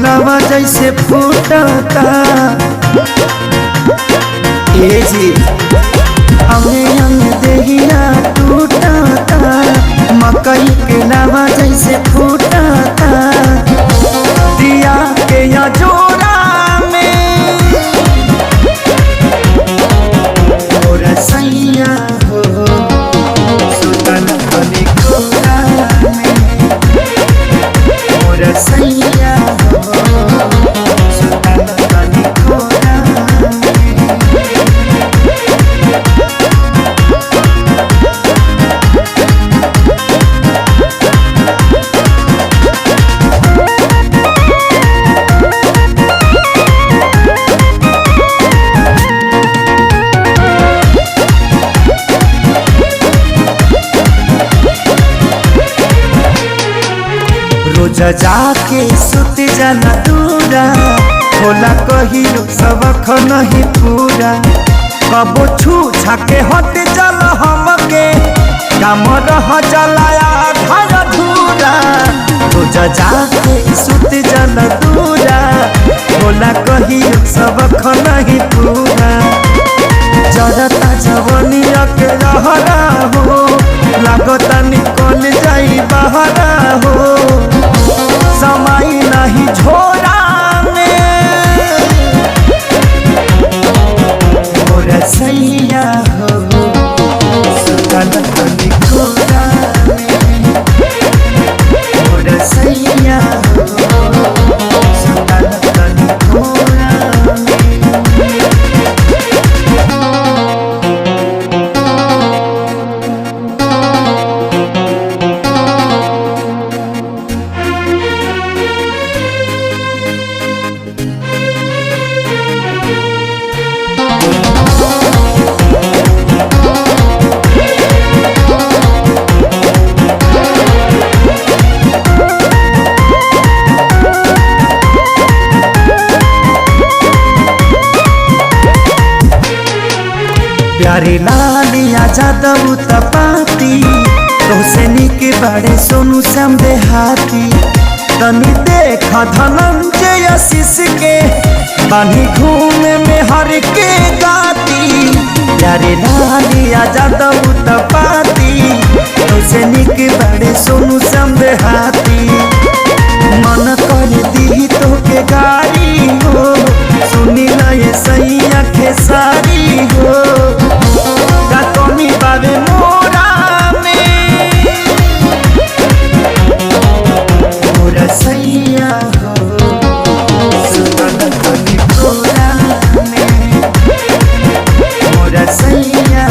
फुलवा जैसे फूटता ए जी हमें अंग देहिया टूटता मकई के लावा जैसे फूटता दिया के या जोड़ा में और सैया हो सुतन कली कोरा में और सैया हो सुतन कली कोरा में। रोज जाके सुत जाना दूरा होला कहियो सबक नहीं पूरा कबो छू छाके हट चल हमके काम रह चलाया घर धूरा रोज जाके सुत जाना दूरा होला कहियो सबक नहीं पूरा जरता जवनिया के रहरा हो लागता निकल जाई बहरा हो समय नहीं झोरा में और सैया हो सुतन कली कोरा में और सैया हो सुतन कली कोरा में। प्यारे लालिया जादव तपाती तोसे निके बड़े सोनू श्याम देहाती तनी देख धनंजय आशीष के बानी घूमे में हर के गाती प्यारे लालिया जादव तपाती तोसे निके बड़े सोनू श्याम देहाती मन कर दी तो के गाड़ी हो सुनी ना ये सैया खेसारी हो कमी बाबे मोरा में और सैया हो सुतन कली कोरा में और सैया